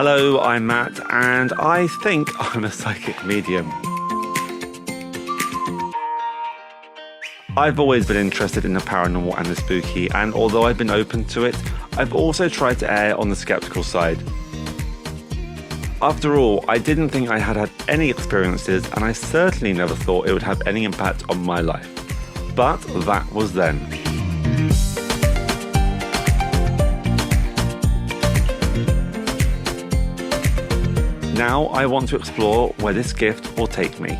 Hello, I'm Matt, and I think I'm a psychic medium. I've always been interested in the paranormal and the spooky, and although I've been open to it, I've also tried to err on the sceptical side. After all, I didn't think I had any experiences, and I certainly never thought it would have any impact on my life. But that was then. Now I want to explore where this gift will take me.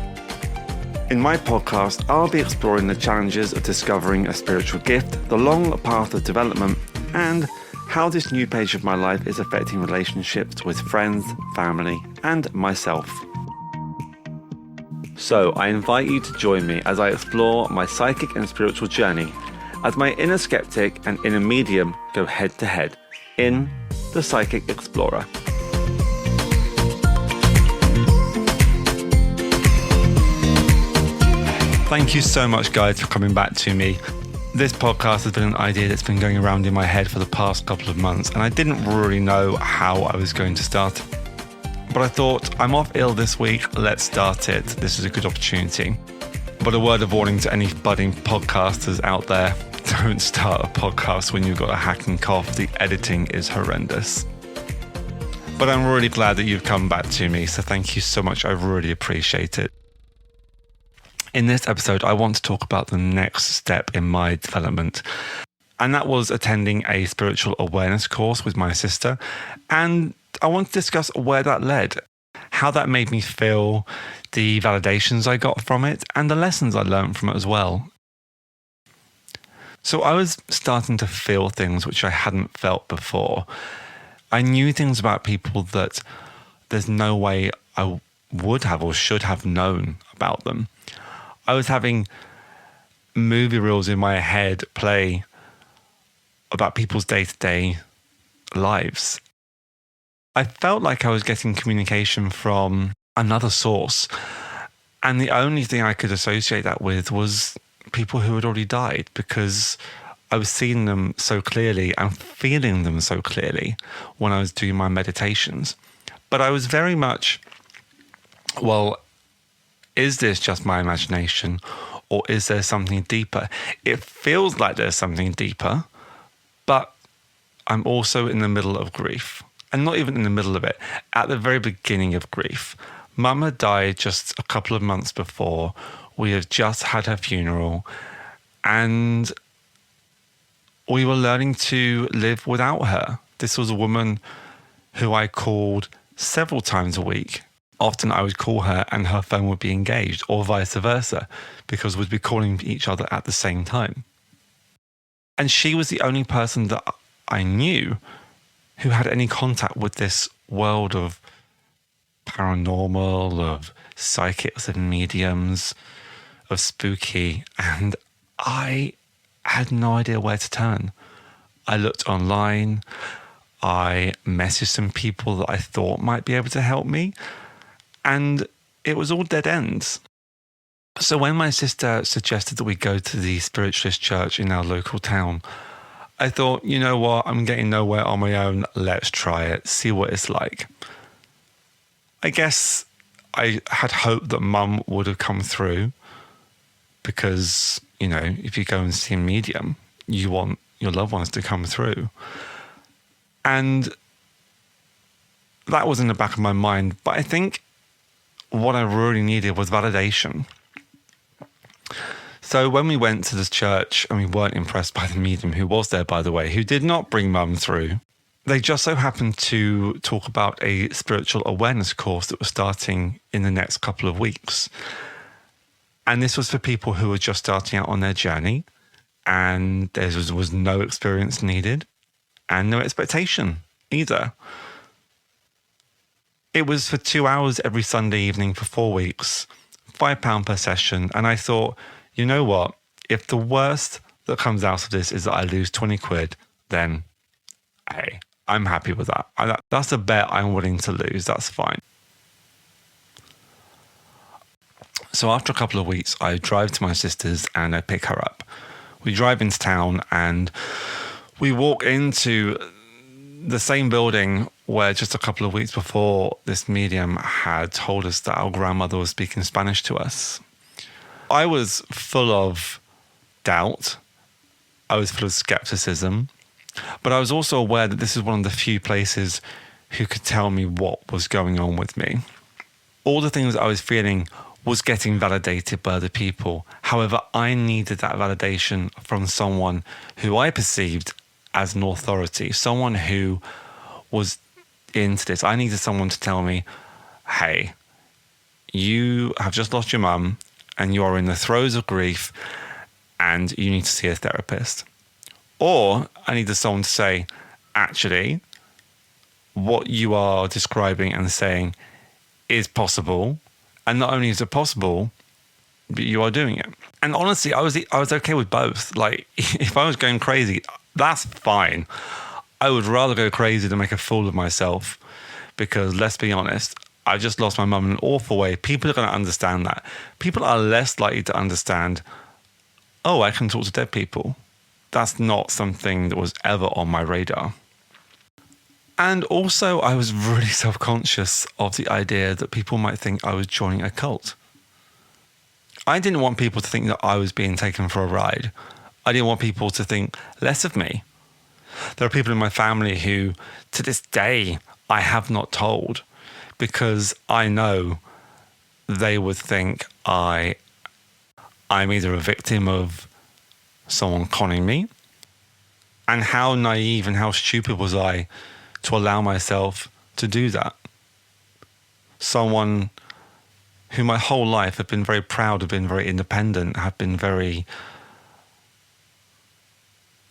In my podcast, I'll be exploring the challenges of discovering a spiritual gift, the long path of development, and how this new page of my life is affecting relationships with friends, family, and myself. So I invite you to join me as I explore my psychic and spiritual journey, as my inner skeptic and inner medium go head to head in The Psychic Explorer. Thank you so much, guys, for coming back to me. This podcast has been an idea that's been going around in my head for the past couple of months, and I didn't really know how I was going to start. But I thought, I'm off ill this week, let's start it. This is a good opportunity. But a word of warning to any budding podcasters out there, don't start a podcast when you've got a hacking cough. The editing is horrendous. But I'm really glad that you've come back to me, so thank you so much. I really appreciate it. In this episode, I want to talk about the next step in my development, and that was attending a spiritual awareness course with my sister, and I want to discuss where that led, how that made me feel, the validations I got from it, and the lessons I learned from it as well. So I was starting to feel things which I hadn't felt before. I knew things about people that there's no way I would have or should have known about them. I was having movie reels in my head play about people's day-to-day lives. I felt like I was getting communication from another source, and the only thing I could associate that with was people who had already died, because I was seeing them so clearly and feeling them so clearly when I was doing my meditations. But I was very much, well, is this just my imagination, or is there something deeper? It feels like there's something deeper, but I'm also in the middle of grief. And not even in the middle of it, at the very beginning of grief. Mum had died just a couple of months before. We had just had her funeral, and we were learning to live without her. This was a woman who I called several times a week. Often I would call her and her phone would be engaged, or vice versa, because we'd be calling each other at the same time. And she was the only person that I knew who had any contact with this world of paranormal, of psychics and mediums, of spooky, and I had no idea where to turn. I looked online, I messaged some people that I thought might be able to help me, and it was all dead ends. So when my sister suggested that we go to the spiritualist church in our local town, I thought, you know what, I'm getting nowhere on my own, let's try it, see what it's like. I guess I had hoped that Mum would have come through, because, you know, if you go and see a medium, you want your loved ones to come through. And that was in the back of my mind, but I think what I really needed was validation. So when we went to this church, and we weren't impressed by the medium who was there, by the way, who did not bring Mum through, they just so happened to talk about a spiritual awareness course that was starting in the next couple of weeks. And this was for people who were just starting out on their journey, and there was no experience needed and no expectation either. It was for 2 hours every Sunday evening for 4 weeks, £5 per session. And I thought, you know what? If the worst that comes out of this is that I lose 20 quid, then hey, I'm happy with that. That's a bet I'm willing to lose. That's fine. So after a couple of weeks, I drive to my sister's and I pick her up. We drive into town and we walk into the same building where just a couple of weeks before, this medium had told us that our grandmother was speaking Spanish to us. I was full of doubt. I was full of skepticism. But I was also aware that this is one of the few places who could tell me what was going on with me. All the things I was feeling was getting validated by other people. However, I needed that validation from someone who I perceived as an authority, someone who was into this. I needed someone to tell me, hey, you have just lost your mum and you are in the throes of grief and you need to see a therapist. Or I needed someone to say, actually, what you are describing and saying is possible. And not only is it possible, but you are doing it. And honestly, I was okay with both. Like, if I was going crazy, that's fine. I would rather go crazy than make a fool of myself, because let's be honest, I just lost my mum in an awful way. People are going to understand that. People are less likely to understand, oh, I can talk to dead people. That's not something that was ever on my radar. And also, I was really self-conscious of the idea that people might think I was joining a cult. I didn't want people to think that I was being taken for a ride. I didn't want people to think less of me. There are people in my family who, to this day, I have not told, because I know they would think I'm either a victim of someone conning me. And how naive and how stupid was I to allow myself to do that? Someone who my whole life have been very proud, have been very independent, have been very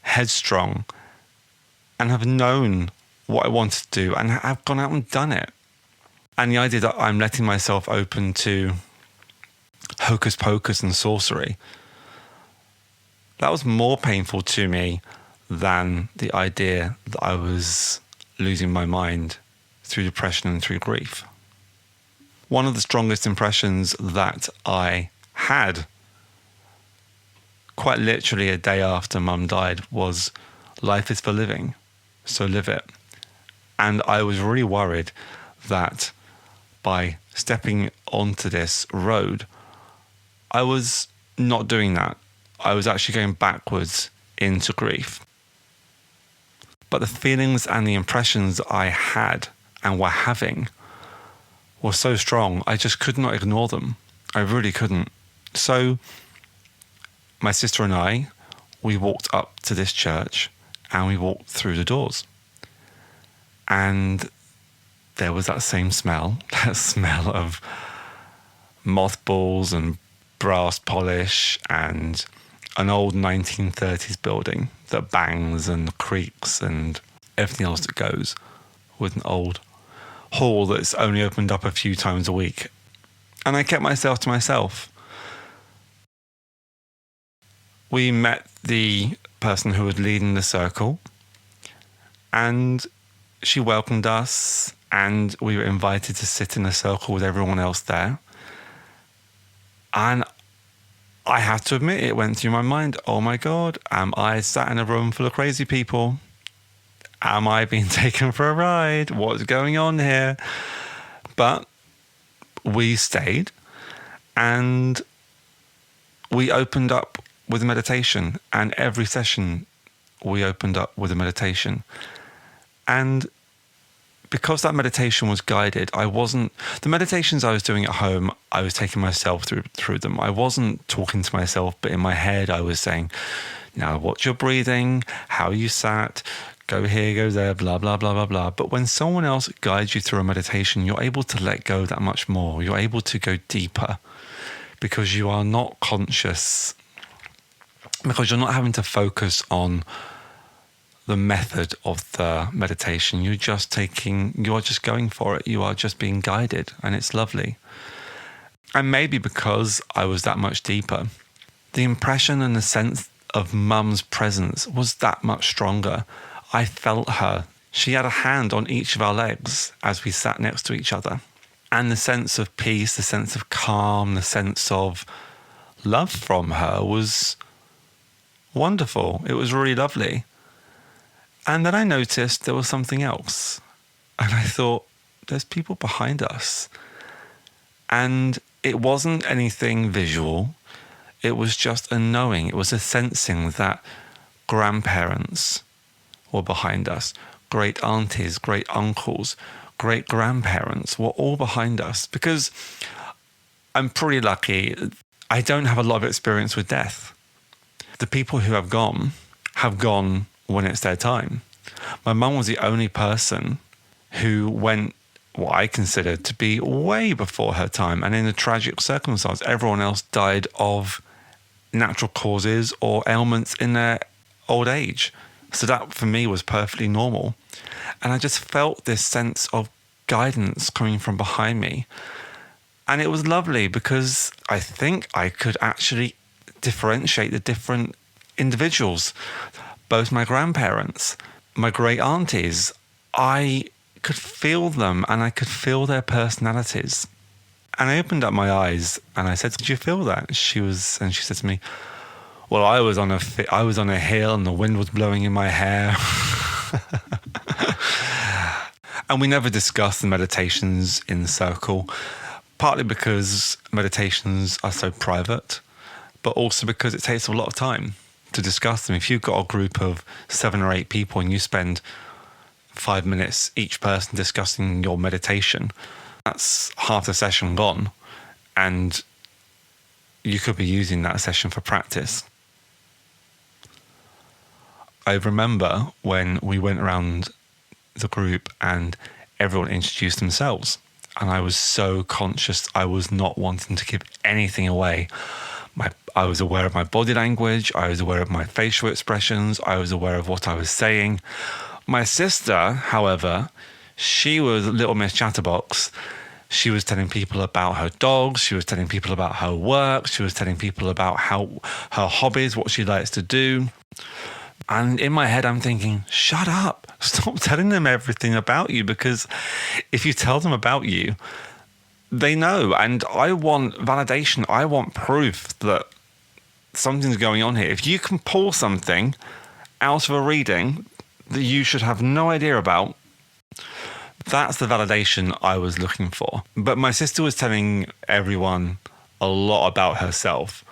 headstrong, and have known what I wanted to do and have gone out and done it. And the idea that I'm letting myself open to hocus pocus and sorcery, that was more painful to me than the idea that I was losing my mind through depression and through grief. One of the strongest impressions that I had, quite literally a day after Mum died, was life is for living, so live it. And I was really worried that by stepping onto this road, I was not doing that. I was actually going backwards into grief. But the feelings and the impressions I had and were having were so strong, I just could not ignore them. I really couldn't. So my sister and I, we walked up to this church and we walked through the doors. And there was that same smell, that smell of mothballs and brass polish and an old 1930s building that bangs and creaks and everything else that goes with an old hall that's only opened up a few times a week. And I kept myself to myself. We met the person who was leading the circle, and she welcomed us, and we were invited to sit in a circle with everyone else there. And I have to admit, it went through my mind, oh my God, am I sat in a room full of crazy people? Am I being taken for a ride? What's going on here? But we stayed and we opened up with a meditation, and every session we opened up with a meditation. And because that meditation was guided, the meditations I was doing at home, I was taking myself through them. I wasn't talking to myself, but in my head I was saying, now watch your breathing, how you sat, go here, go there, blah, blah, blah, blah, blah. But when someone else guides you through a meditation, you're able to let go that much more. You're able to go deeper because you are not conscious, because you're not having to focus on the method of the meditation. You are just going for it. You are just being guided, and it's lovely. And maybe because I was that much deeper, the impression and the sense of Mum's presence was that much stronger. I felt her. She had a hand on each of our legs as we sat next to each other. And the sense of peace, the sense of calm, the sense of love from her was wonderful. It was really lovely. And then I noticed there was something else. And I thought, there's people behind us. And it wasn't anything visual. It was just a knowing. It was a sensing that grandparents were behind us. Great aunties, great uncles, great grandparents were all behind us. Because I'm pretty lucky. I don't have a lot of experience with death. The people who have gone when it's their time. My mum was the only person who went what I considered to be way before her time, and in a tragic circumstance. Everyone else died of natural causes or ailments in their old age. So that for me was perfectly normal. And I just felt this sense of guidance coming from behind me. And it was lovely because I think I could actually differentiate the different individuals. Both my grandparents, my great aunties, I could feel them and I could feel their personalities. And I opened up my eyes and I said, "Did you feel that?" And she said to me, "Well, I was on a hill and the wind was blowing in my hair." And we never discussed the meditations in the circle, partly because meditations are so private, but also because it takes a lot of time to discuss them. If you've got a group of 7 or 8 people and you spend 5 minutes each person discussing your meditation, that's half the session gone, and you could be using that session for practice. I remember when we went around the group and everyone introduced themselves, and I was so conscious I was not wanting to give anything away. I was aware of my body language, I was aware of my facial expressions, I was aware of what I was saying. My sister, however, she was Little Miss Chatterbox. She was telling people about her dogs, she was telling people about her work, she was telling people about her hobbies, what she likes to do. And in my head, I'm thinking, shut up, stop telling them everything about you, because if you tell them about you, they know. And I want validation. I want proof that something's going on here. If you can pull something out of a reading that you should have no idea about, that's the validation I was looking for. But my sister was telling everyone a lot about herself.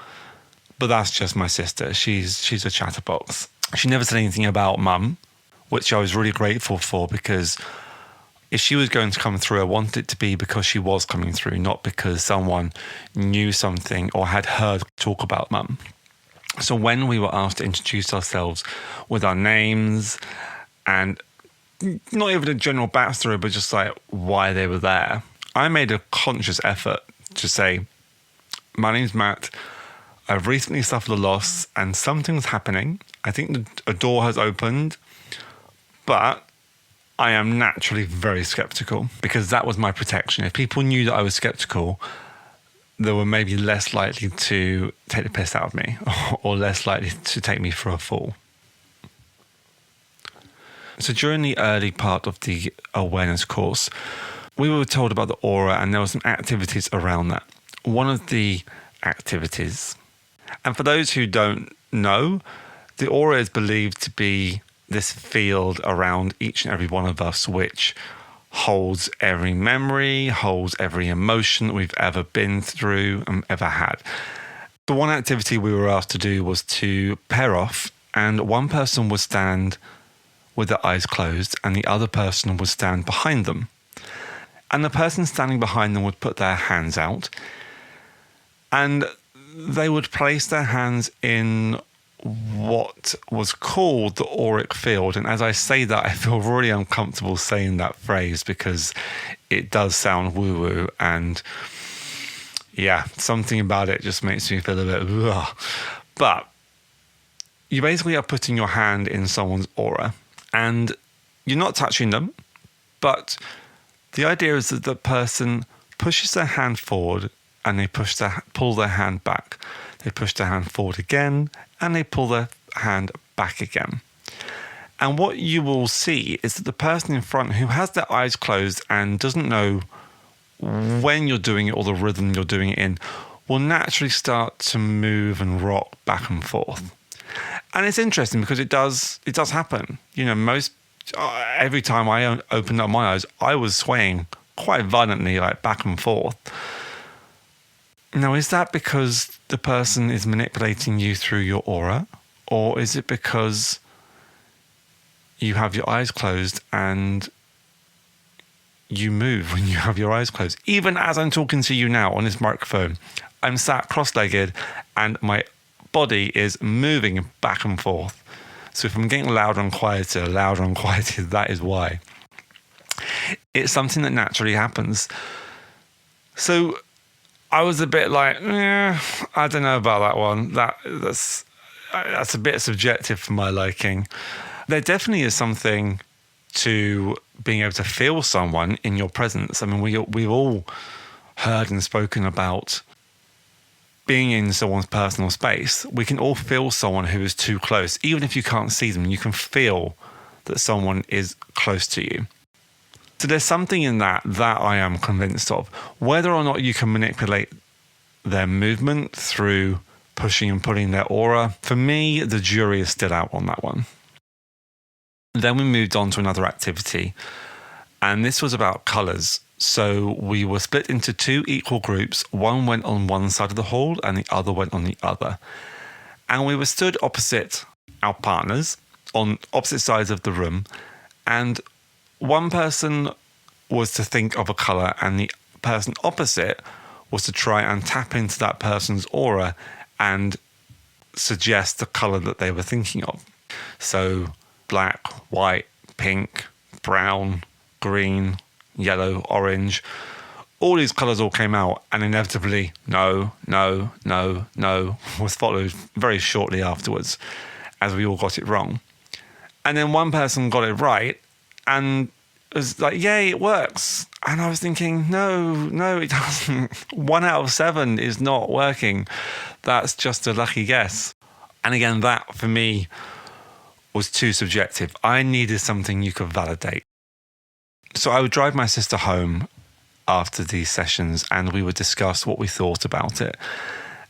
But that's just my sister. She's a chatterbox. She never said anything about Mum, which I was really grateful for, because if she was going to come through, I wanted it to be because she was coming through, not because someone knew something or had heard talk about Mum. So when we were asked to introduce ourselves with our names and not even a general backstory, but just like why they were there, I made a conscious effort to say, "My name's Matt. I've recently suffered a loss and something's happening. I think a door has opened, but I am naturally very skeptical," because that was my protection. If people knew that I was skeptical, they were maybe less likely to take the piss out of me or less likely to take me for a fool. So during the early part of the awareness course, we were told about the aura, and there were some activities around that. One of the activities, and for those who don't know, the aura is believed to be this field around each and every one of us, which holds every memory, holds every emotion that we've ever been through and ever had. The one activity we were asked to do was to pair off, and one person would stand with their eyes closed and the other person would stand behind them. And the person standing behind them would put their hands out, and they would place their hands in what was called the auric field. And as I say that, I feel really uncomfortable saying that phrase because it does sound woo-woo, and yeah, something about it just makes me feel a bit ugh. But you basically are putting your hand in someone's aura and you're not touching them, but the idea is that the person pushes their hand forward and they pull their hand back. They push their hand forward again and they pull their hand back again. And what you will see is that the person in front who has their eyes closed and doesn't know when you're doing it or the rhythm you're doing it in will naturally start to move and rock back and forth. And it's interesting because it does happen. You know, most every time I opened up my eyes, I was swaying quite violently, like back and forth. Now, is that because the person is manipulating you through your aura? Or is it because you have your eyes closed and you move when you have your eyes closed? Even as I'm talking to you now on this microphone, I'm sat cross-legged and my body is moving back and forth. So if I'm getting louder and quieter, that is why. It's something that naturally happens. So I was a bit like, I don't know about that one. That's a bit subjective for my liking. There definitely is something to being able to feel someone in your presence. I mean, we've all heard and spoken about being in someone's personal space. We can all feel someone who is too close. Even if you can't see them, you can feel that someone is close to you. So there's something in that I am convinced of. Whether or not you can manipulate their movement through pushing and pulling their aura, for me, the jury is still out on that one. Then we moved on to another activity, and this was about colours. So we were split into two equal groups. One went on one side of the hall and the other went on the other. And we were stood opposite our partners on opposite sides of the room, and one person was to think of a colour and the person opposite was to try and tap into that person's aura and suggest the colour that they were thinking of. So black, white, pink, brown, green, yellow, orange, all these colours all came out, and inevitably no was followed very shortly afterwards as we all got it wrong. And then one person got it right and was like, yay, it works. And I was thinking, no, it doesn't. 1 out of 7 is not working. That's just a lucky guess. And again, that for me was too subjective. I needed something you could validate. So I would drive my sister home after these sessions and we would discuss what we thought about it.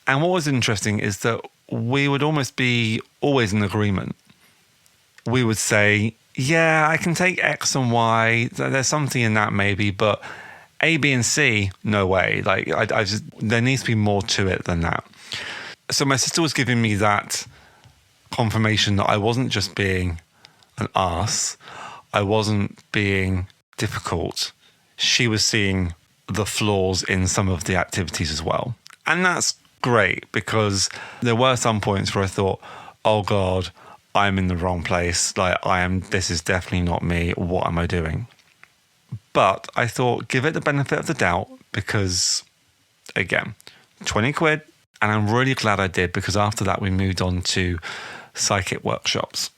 And what was interesting is that we would almost be always in agreement. We would say, yeah, I can take X and Y. There's something in that maybe, but A, B, and C, no way. Like I just, there needs to be more to it than that. So my sister was giving me that confirmation that I wasn't just being an arse. I wasn't being difficult. She was seeing the flaws in some of the activities as well. And that's great because there were some points where I thought, oh God, I'm in the wrong place. Like this is definitely not me. What am I doing? But I thought, give it the benefit of the doubt because, again, 20 quid. And I'm really glad I did because after that we moved on to psychic workshops.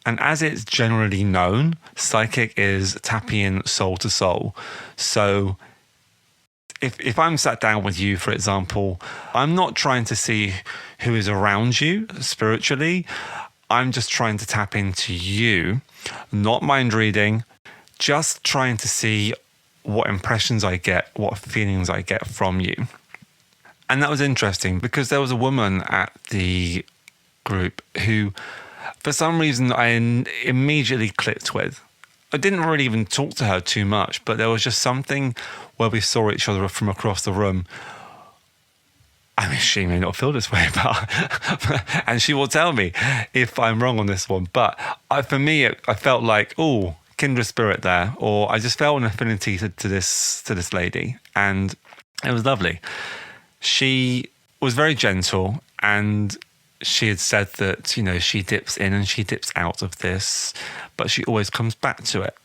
And as it's generally known, psychic is tapping in soul to soul. So if I'm sat down with you, for example, I'm not trying to see who is around you spiritually. I'm just trying to tap into you, not mind reading, just trying to see what impressions I get, what feelings I get from you. And that was interesting because there was a woman at the group who, for some reason, I immediately clicked with. I didn't really even talk to her too much, but there was just something where we saw each other from across the room. I mean, she may not feel this way, but and she will tell me if I'm wrong on this one. But for me, I felt like, oh, kindred spirit there, or I just felt an affinity to this lady, and it was lovely. She was very gentle, and she had said that, you know, she dips in and she dips out of this, but she always comes back to it.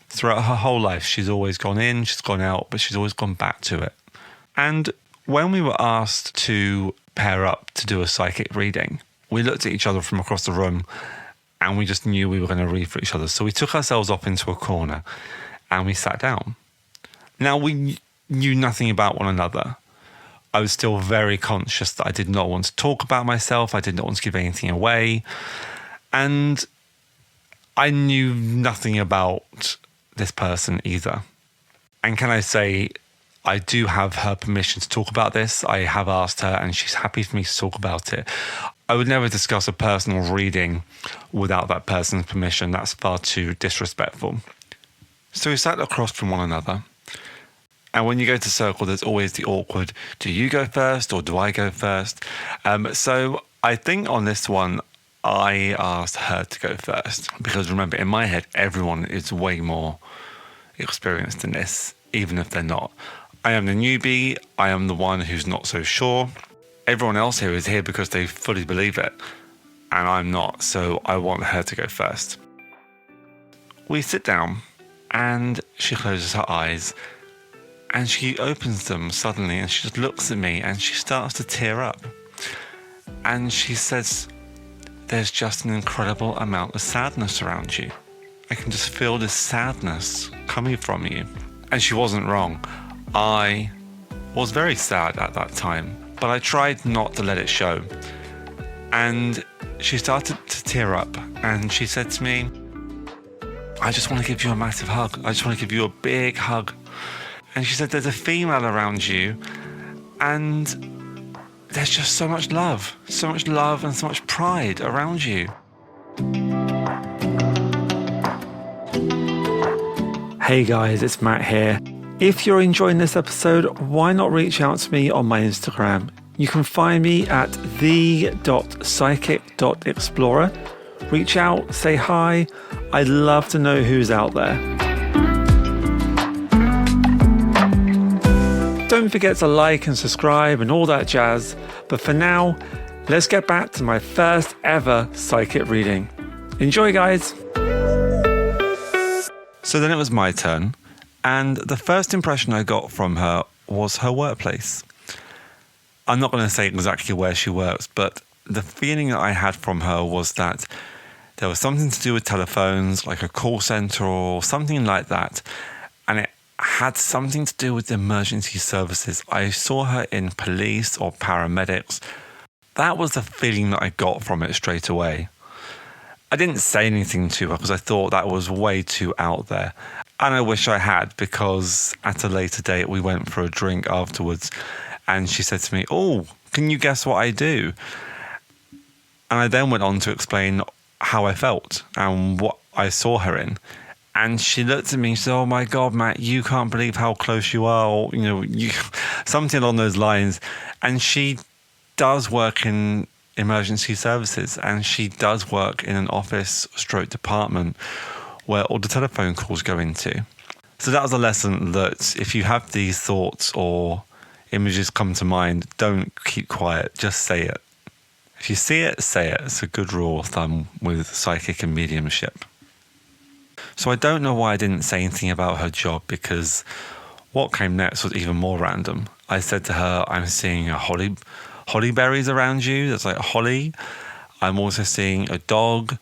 Throughout her whole life, she's always gone in, she's gone out, but she's always gone back to it. And when we were asked to pair up to do a psychic reading, we looked at each other from across the room and we just knew we were going to read for each other. So we took ourselves off into a corner and we sat down. Now, we knew nothing about one another. I was still very conscious that I did not want to talk about myself. I did not want to give anything away. And I knew nothing about this person either. And can I say, I do have her permission to talk about this. I have asked her and she's happy for me to talk about it. I would never discuss a personal reading without that person's permission. That's far too disrespectful. So we sat across from one another. And when you go to circle, there's always the awkward, do you go first or do I go first? So I think on this one, I asked her to go first. Because remember, in my head, everyone is way more experienced in this, even if they're not. I am the newbie. I am the one who's not so sure. Everyone else here is here because they fully believe it. And I'm not, so I want her to go first. We sit down and she closes her eyes and she opens them suddenly and she just looks at me and she starts to tear up. And she says, there's just an incredible amount of sadness around you. I can just feel this sadness coming from you. And she wasn't wrong. I was very sad at that time, but I tried not to let it show. And she started to tear up and she said to me, I just want to give you a massive hug. I just want to give you a big hug. And she said, there's a female around you and there's just so much love and so much pride around you. Hey guys, it's Matt here. If you're enjoying this episode, why not reach out to me on my Instagram? You can find me at the.psychic.explorer. Reach out, say hi. I'd love to know who's out there. Don't forget to like and subscribe and all that jazz. But for now, let's get back to my first ever psychic reading. Enjoy, guys. So then it was my turn. And the first impression I got from her was her workplace. I'm not going to say exactly where she works, but the feeling that I had from her was that there was something to do with telephones, like a call center or something like that. And it had something to do with emergency services. I saw her in police or paramedics. That was the feeling that I got from it straight away. I didn't say anything to her because I thought that was way too out there. And I wish I had, because at a later date, we went for a drink afterwards and she said to me, oh, can you guess what I do? And I then went on to explain how I felt and what I saw her in. And she looked at me and said, oh my God, Matt, you can't believe how close you are, or, something along those lines. And she does work in emergency services and she does work in an office/department where all the telephone calls go into. So that was a lesson that if you have these thoughts or images come to mind, don't keep quiet, just say it. If you see it, say it. It's a good rule of thumb with psychic and mediumship. So I don't know why I didn't say anything about her job, because what came next was even more random. I said to her, I'm seeing holly berries around you. That's like holly. I'm also seeing a dog.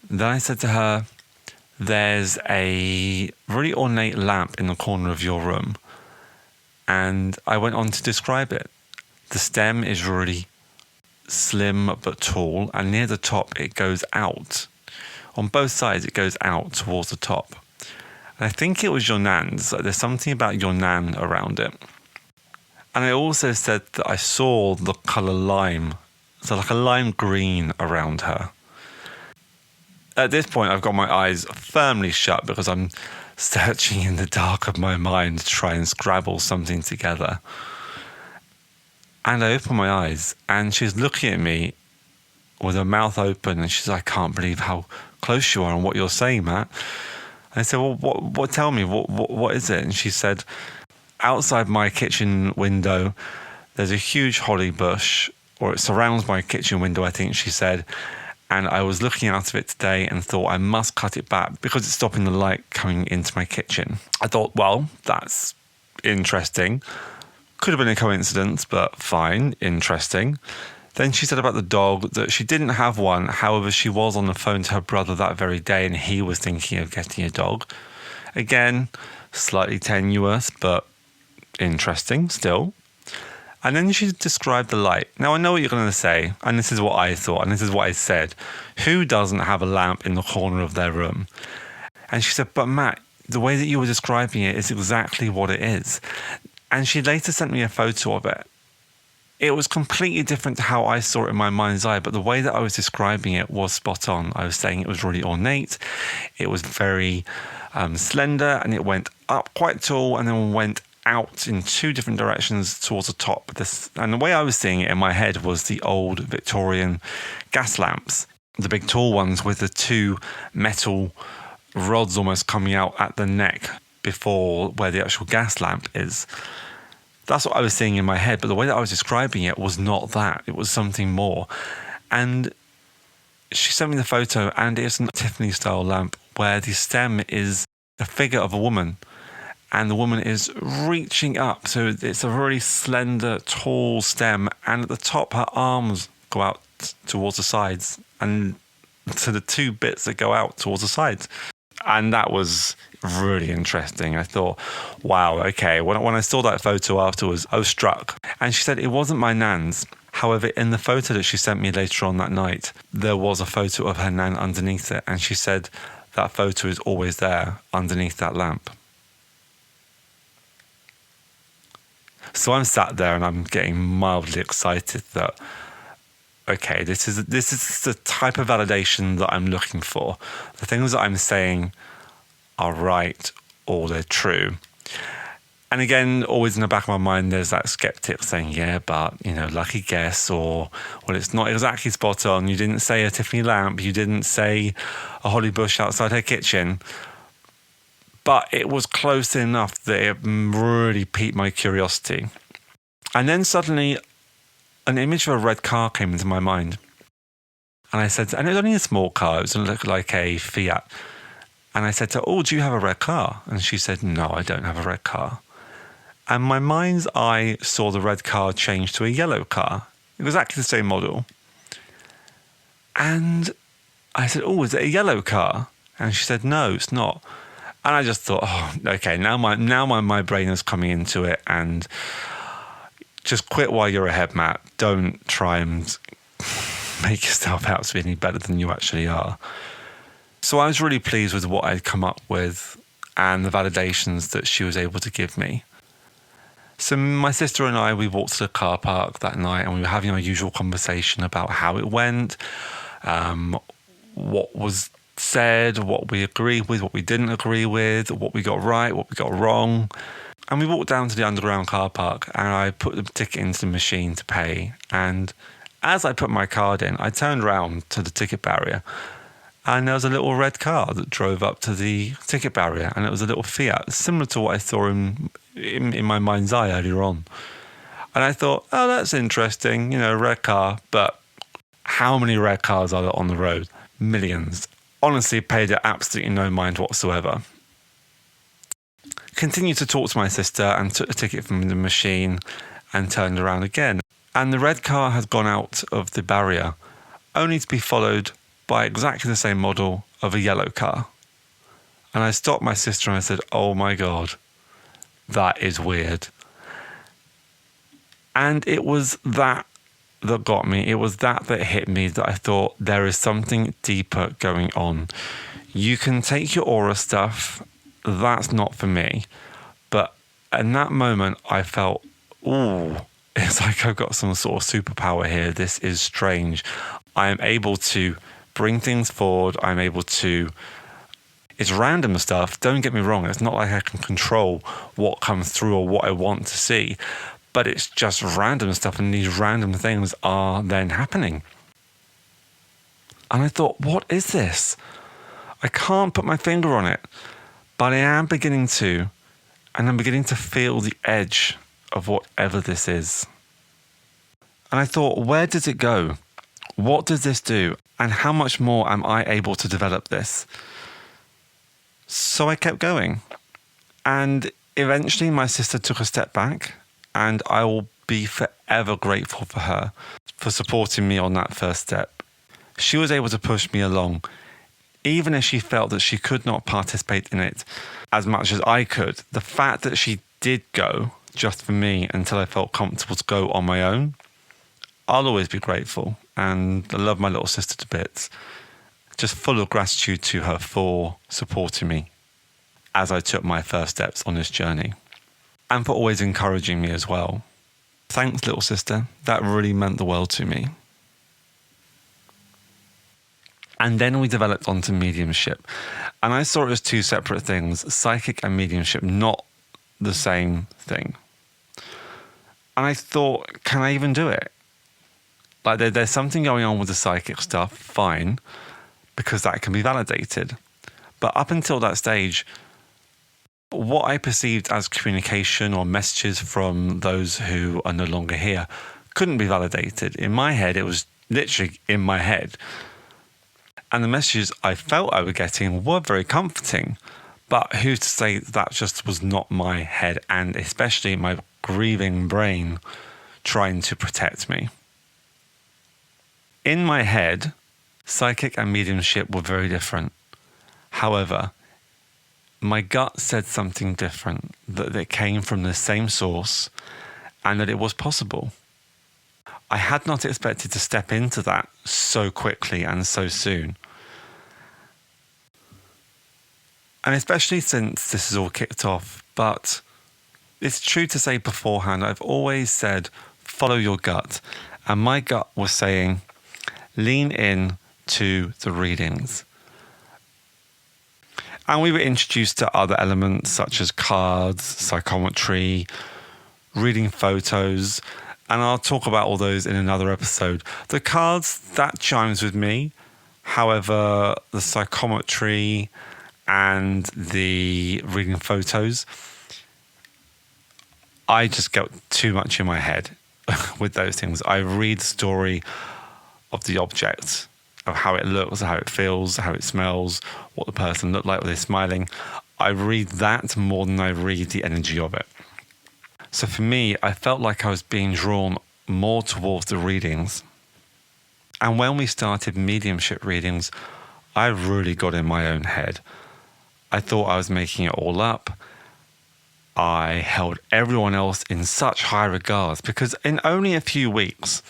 Then I said to her, there's a really ornate lamp in the corner of your room. And I went on to describe it. The stem is really slim but tall, and near the top it goes out. On both sides it goes out towards the top. And I think it was your nan's. There's something about your nan around it. And I also said that I saw the colour lime, so like a lime green around her. At this point, I've got my eyes firmly shut because I'm searching in the dark of my mind to try and scrabble something together. And I open my eyes and she's looking at me with her mouth open and she's like, I can't believe how close you are and what you're saying, Matt. And I said, well, what tell me, what is it? And she said, outside my kitchen window, there's a huge holly bush, or it surrounds my kitchen window, I think she said. And I was looking out of it today and thought I must cut it back because it's stopping the light coming into my kitchen. I thought, well, that's interesting. Could have been a coincidence, but fine, interesting. Then she said about the dog that she didn't have one. However, she was on the phone to her brother that very day and he was thinking of getting a dog. Again, slightly tenuous, but interesting still. And then she described the light. Now, I know what you're going to say, and this is what I thought, and this is what I said. Who doesn't have a lamp in the corner of their room? And she said, but Matt, the way that you were describing it is exactly what it is. And she later sent me a photo of it. It was completely different to how I saw it in my mind's eye, but the way that I was describing it was spot on. I was saying it was really ornate, it was very slender, and it went up quite tall and then went out in two different directions towards the top. And the way I was seeing it in my head was the old Victorian gas lamps, the big tall ones with the two metal rods almost coming out at the neck before where the actual gas lamp is. That's what I was seeing in my head, but the way that I was describing it was not that. It was something more. And she sent me the photo, and it's a Tiffany style lamp where the stem is a figure of a woman, and the woman is reaching up. So it's a very slender, tall stem, and at the top her arms go out towards the sides, and to the two bits that go out towards the sides. And that was really interesting. I thought, wow, okay. When I saw that photo afterwards, I was struck. And she said it wasn't my nan's. However, in the photo that she sent me later on that night, there was a photo of her nan underneath it. And she said that photo is always there underneath that lamp. So I'm sat there and I'm getting mildly excited that, okay, this is the type of validation that I'm looking for. The things that I'm saying are right or they're true. And again, always in the back of my mind, there's that skeptic saying, yeah, but, lucky guess, or, well, it's not exactly spot on. You didn't say a Tiffany lamp. You didn't say a holly bush outside her kitchen. But it was close enough that it really piqued my curiosity. And then suddenly an image of a red car came into my mind. And I said, and it was only a small car. It looked like a Fiat. And I said to her, oh, do you have a red car? And she said, no, I don't have a red car. And my mind's eye saw the red car change to a yellow car. It was exactly the same model. And I said, oh, is it a yellow car? And she said, no, it's not. And I just thought, oh, okay, now my brain is coming into it, and just quit while you're ahead, Matt. Don't try and make yourself out to be any better than you actually are. So I was really pleased with what I'd come up with and the validations that she was able to give me. So my sister and I, we walked to the car park that night, and we were having our usual conversation about how it went, what was said, what we agreed with, what we didn't agree with, what we got right, what we got wrong. And we walked down to the underground car park, and I put the ticket into the machine to pay. And as I put my card in, I turned around to the ticket barrier, and there was a little red car that drove up to the ticket barrier, and it was a little Fiat, similar to what I saw in my mind's eye earlier on. And I thought, oh, that's interesting, red car, but how many red cars are there on the road? Millions. Honestly, paid it absolutely no mind whatsoever. Continued to talk to my sister and took the ticket from the machine and turned around again. And the red car had gone out of the barrier, only to be followed by exactly the same model of a yellow car. And I stopped my sister and I said, oh my God, that is weird. And it was that got me. It was that hit me, that I thought there is something deeper going on. You can take your aura stuff, that's not for me. But in that moment, I felt, ooh, it's like I've got some sort of superpower here. This is strange. I am able to bring things forward. I'm able to... It's random stuff. Don't get me wrong. It's not like I can control what comes through or what I want to see. But it's just random stuff, and these random things are then happening. And I thought, what is this? I can't put my finger on it, but I am beginning to, and I'm beginning to feel the edge of whatever this is. And I thought, where does it go? What does this do? And how much more am I able to develop this? So I kept going. And eventually my sister took a step back, and I will be forever grateful for her for supporting me on that first step. She was able to push me along, even if she felt that she could not participate in it as much as I could. The fact that she did go just for me until I felt comfortable to go on my own, I'll always be grateful. And I love my little sister to bits. Just full of gratitude to her for supporting me as I took my first steps on this journey, and for always encouraging me as well. Thanks, little sister. That really meant the world to me. And then we developed onto mediumship. And I saw it as two separate things, psychic and mediumship, not the same thing. And I thought, can I even do it? Like there's something going on with the psychic stuff, fine, because that can be validated. But up until that stage, what I perceived as communication or messages from those who are no longer here couldn't be validated. In my head, it was literally in my head. And the messages I felt I was getting were very comforting. But who's to say that just was not my head, and especially my grieving brain trying to protect me? In my head, psychic and mediumship were very different. However, my gut said something different, that it came from the same source and that it was possible. I had not expected to step into that so quickly and so soon. And especially since this is all kicked off, but it's true to say beforehand, I've always said, follow your gut. And my gut was saying, lean in to the readings. And we were introduced to other elements such as cards, psychometry, reading photos, and I'll talk about all those in another episode. The cards, that chimes with me. However, the psychometry and the reading photos, I just get too much in my head with those things. I read the story of the object, of how it looks, how it feels, how it smells, what the person looked like when they're smiling. I read that more than I read the energy of it. So for me, I felt like I was being drawn more towards the readings. And when we started mediumship readings, I really got in my own head. I thought I was making it all up. I held everyone else in such high regards because in only a few weeks,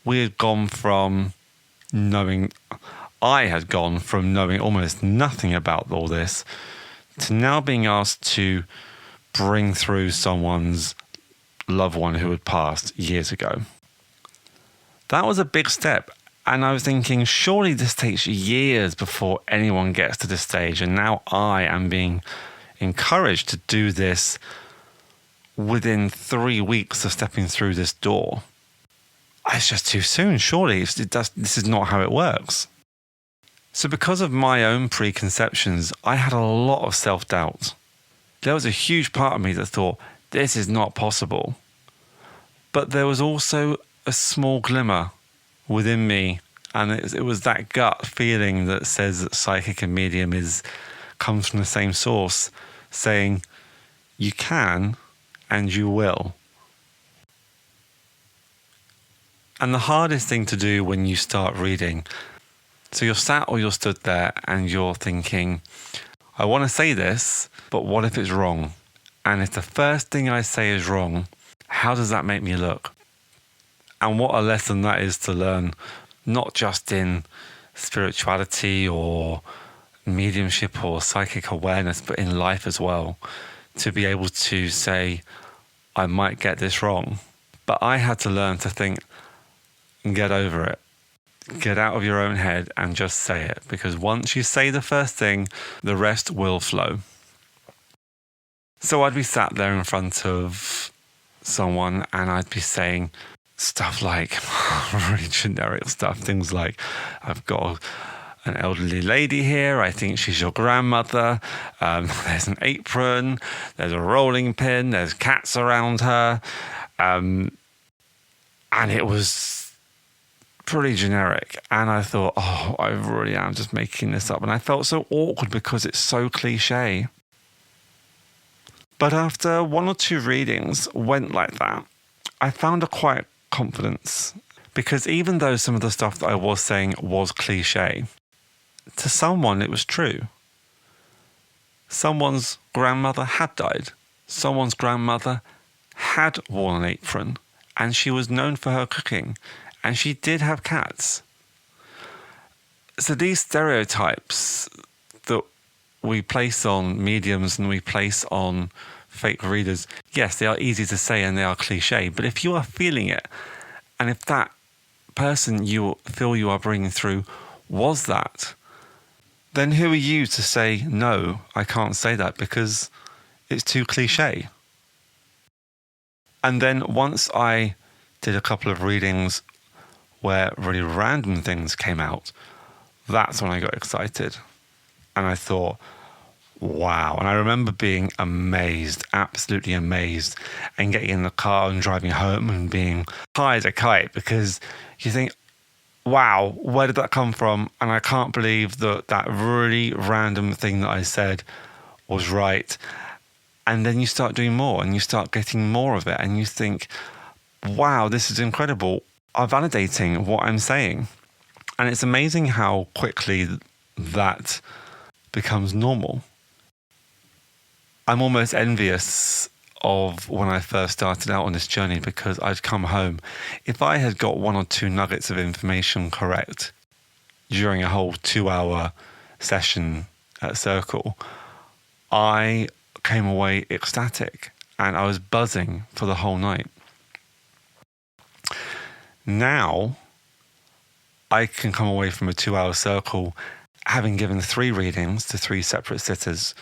we had gone from I had gone from knowing almost nothing about all this to now being asked to bring through someone's loved one who had passed years ago. That was a big step. And I was thinking, surely this takes years before anyone gets to this stage. And now I am being encouraged to do this within 3 weeks of stepping through this door. It's just too soon, surely. This is not how it works. So because of my own preconceptions, I had a lot of self-doubt. There was a huge part of me that thought, this is not possible. But there was also a small glimmer within me, and it was that gut feeling that says that psychic and medium comes from the same source, saying you can and you will. And the hardest thing to do when you start reading, so you're sat or you're stood there and you're thinking, I want to say this, but what if it's wrong? And if the first thing I say is wrong, how does that make me look? And what a lesson that is to learn, not just in spirituality or mediumship or psychic awareness, but in life as well, to be able to say, I might get this wrong. But I had to learn to think, get over it. Get out of your own head and just say it. Because once you say the first thing, the rest will flow. So I'd be sat there in front of someone and I'd be saying stuff like really generic stuff. Things like, I've got an elderly lady here. I think she's your grandmother. There's an apron. There's a rolling pin. There's cats around her. And it was pretty generic. And I thought, oh, I really am just making this up. And I felt so awkward because it's so cliche. But after 1 or 2 readings went like that, I found a quiet confidence. Because even though some of the stuff that I was saying was cliche, to someone it was true. Someone's grandmother had died. Someone's grandmother had worn an apron. And she was known for her cooking. And she did have cats. So these stereotypes that we place on mediums and we place on fake readers, yes, they are easy to say and they are cliche, but if you are feeling it, and if that person you feel you are bringing through was that, then who are you to say, no, I can't say that because it's too cliche? And then once I did a couple of readings where really random things came out, that's when I got excited. And I thought, wow. And I remember being amazed, absolutely amazed, and getting in the car and driving home and being high as a kite, because you think, wow, where did that come from? And I can't believe that that really random thing that I said was right. And then you start doing more and you start getting more of it. And you think, wow, this is incredible. I'm validating what I'm saying. And it's amazing how quickly that becomes normal. I'm almost envious of when I first started out on this journey, because I'd come home. If I had got one or two nuggets of information correct during a whole 2-hour session at Circle, I came away ecstatic and I was buzzing for the whole night. Now, I can come away from a 2-hour Circle having given 3 readings to 3 separate sitters,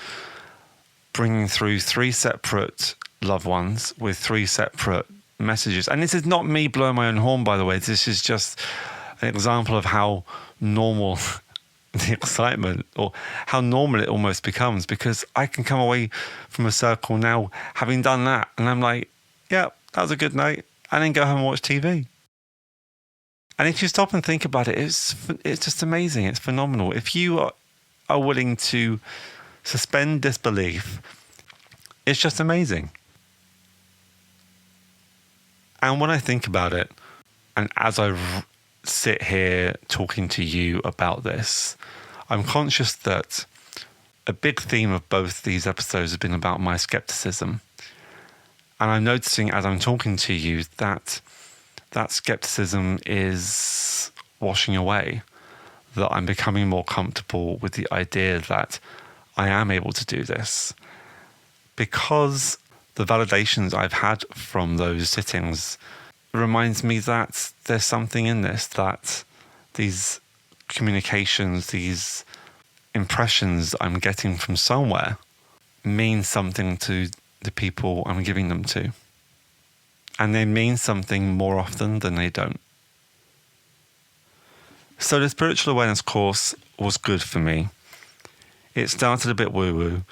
bringing through 3 separate loved ones with 3 separate messages. And this is not me blowing my own horn, by the way. This is just an example of how normal the excitement, or how normal it almost becomes, because I can come away from a Circle now having done that and I'm like, yeah, that was a good night, and then go home and watch TV. And if you stop and think about it, it's just amazing. It's phenomenal. If you are willing to suspend disbelief, it's just amazing. And when I think about it, and as I sit here talking to you about this, I'm conscious that a big theme of both these episodes has been about my skepticism. And I'm noticing as I'm talking to you that that skepticism is washing away, that I'm becoming more comfortable with the idea that I am able to do this, because the validations I've had from those sittings reminds me that there's something in this, that these communications, these impressions I'm getting from somewhere mean something to the people I'm giving them to. And they mean something more often than they don't. So the spiritual awareness course was good for me. It started a bit woo-woo,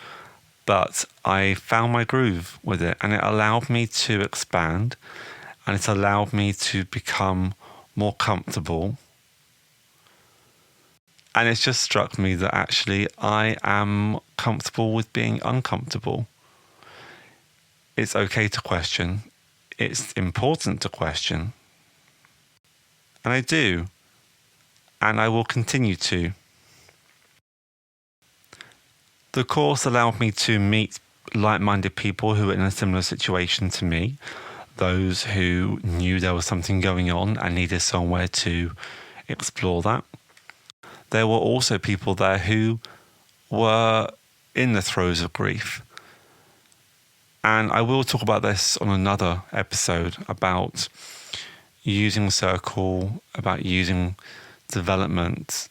but I found my groove with it, and it allowed me to expand, and it allowed me to become more comfortable. And it's just struck me that actually I am comfortable with being uncomfortable. It's okay to question. It's important to question. And I do. And I will continue to. The course allowed me to meet like-minded people who were in a similar situation to me, those who knew there was something going on and needed somewhere to explore that. There were also people there who were in the throes of grief. And I will talk about this on another episode, about using Circle, about using development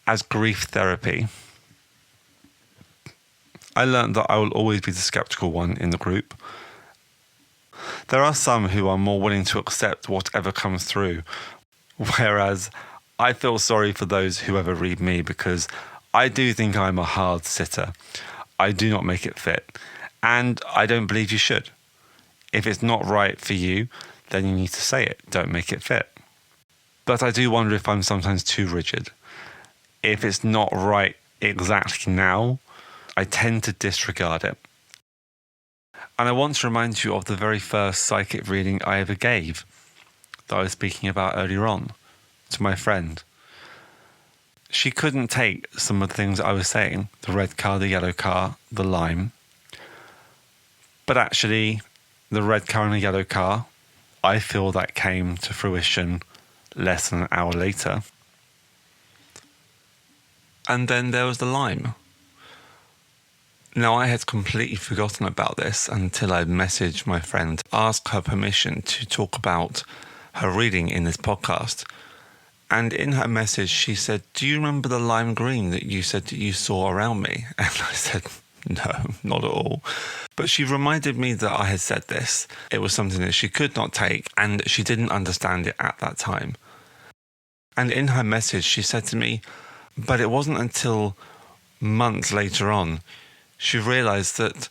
as grief therapy. I learned that I will always be the skeptical one in the group. There are some who are more willing to accept whatever comes through, whereas I feel sorry for those who ever read me, because I do think I'm a hard sitter. I do not make it fit, and I don't believe you should. If it's not right for you, then you need to say it. Don't make it fit. But I do wonder if I'm sometimes too rigid. If it's not right exactly now, I tend to disregard it. And I want to remind you of the very first psychic reading I ever gave, that I was speaking about earlier on, to my friend. She couldn't take some of the things I was saying, the red car, the yellow car, the lime. But actually, the red car and the yellow car, I feel that came to fruition less than an hour later. And then there was the lime. Now, I had completely forgotten about this until I messaged my friend, asked her permission to talk about her reading in this podcast. And in her message, she said, "Do you remember the lime green that you said that you saw around me?" And I said, "No, not at all." But she reminded me that I had said this. It was something that she could not take, and she didn't understand it at that time. And in her message, she said to me, but it wasn't until months later on, she realised that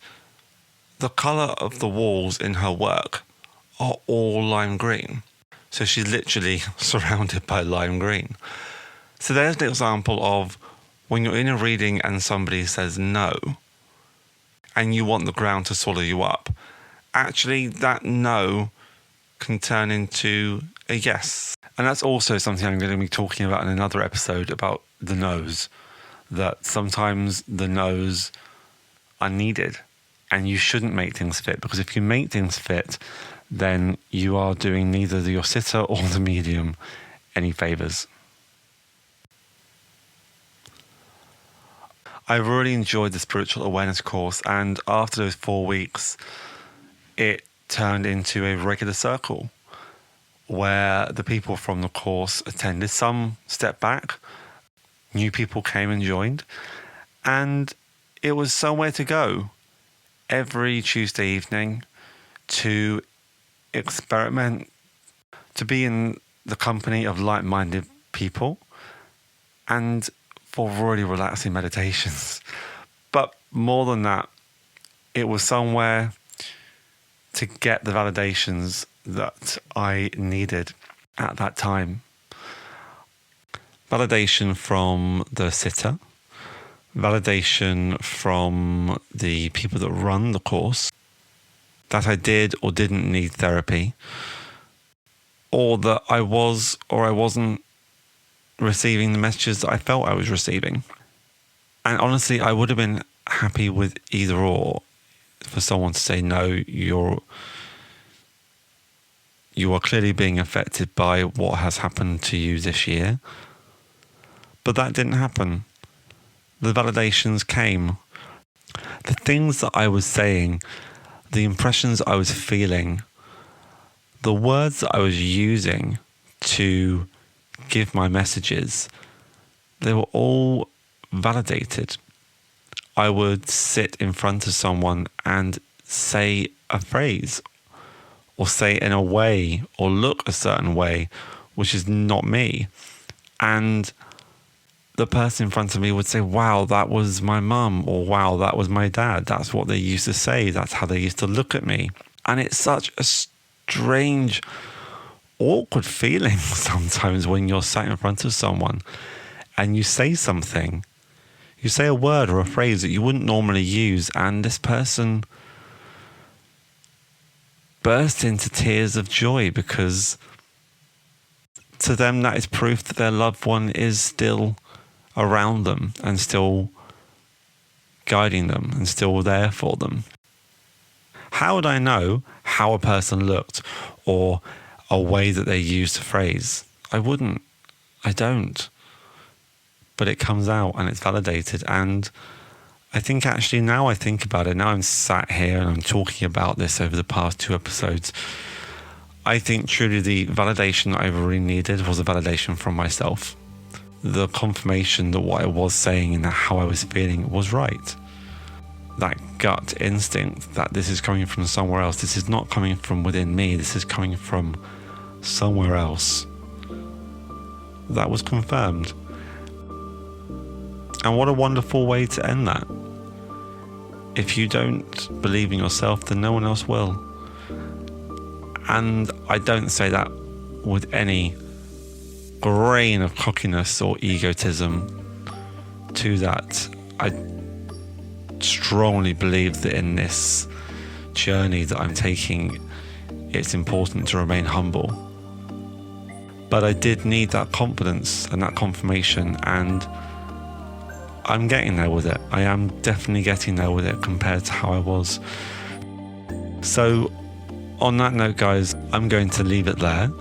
the colour of the walls in her work are all lime green. So she's literally surrounded by lime green. So there's an example of when you're in a reading and somebody says no, and you want the ground to swallow you up, actually that no can turn into a yes. And that's also something I'm going to be talking about in another episode about the no's, that sometimes the no's are needed and you shouldn't make things fit, because if you make things fit, then you are doing neither your sitter or the medium any favours. I really enjoyed the spiritual awareness course, and after those 4 weeks, it turned into a regular circle where the people from the course attended. Some stepped back, new people came and joined, and it was somewhere to go every Tuesday evening to experiment, to be in the company of like-minded people, and for really relaxing meditations. But more than that, it was somewhere to get the validations that I needed at that time. Validation from the sitter, validation from the people that run the course, that I did or didn't need therapy, or that I was or I wasn't receiving the messages that I felt I was receiving. And honestly, I would have been happy with either or. For someone to say, no, you are clearly being affected by what has happened to you this year. But that didn't happen. The validations came. The things that I was saying, the impressions I was feeling, the words that I was using to give my messages, they were all validated. I would sit in front of someone and say a phrase, or say in a way, or look a certain way, which is not me. And the person in front of me would say, "Wow, that was my mum," or "Wow, that was my dad. That's what they used to say. That's how they used to look at me." And it's such a strange, awkward feeling sometimes when you're sat in front of someone and you say something. You say a word or a phrase that you wouldn't normally use, and this person bursts into tears of joy because to them that is proof that their loved one is still around them and still guiding them and still there for them. How would I know how a person looked or a way that they used a phrase? I wouldn't. I don't. But it comes out and it's validated. And I think actually now I think about it, now I'm sat here and I'm talking about this over the past 2 episodes, I think truly the validation that I really needed was a validation from myself. The confirmation that what I was saying and how I was feeling was right. That gut instinct that this is coming from somewhere else. This is not coming from within me. This is coming from somewhere else. That was confirmed. And what a wonderful way to end that. If you don't believe in yourself, then no one else will. And I don't say that with any grain of cockiness or egotism to that. I strongly believe that in this journey that I'm taking, it's important to remain humble. But I did need that confidence and that confirmation, and I'm getting there with it. I am definitely getting there with it compared to how I was. So on that note, guys, I'm going to leave it there.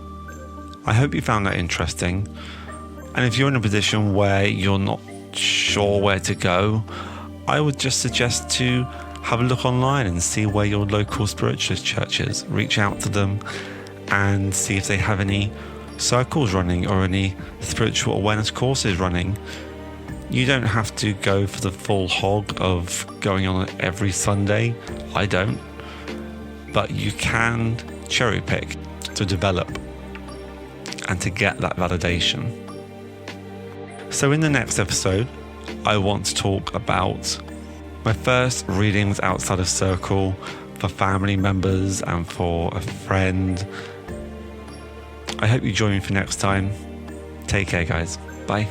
I hope you found that interesting. And if you're in a position where you're not sure where to go, I would just suggest to have a look online and see where your local spiritualist church is. Reach out to them and see if they have any circles running or any spiritual awareness courses running. You don't have to go for the full hog of going on it every Sunday. I don't. But you can cherry pick to develop and to get that validation. So in the next episode, I want to talk about my first readings outside of Circle for family members and for a friend. I hope you join me for next time. Take care, guys. Bye.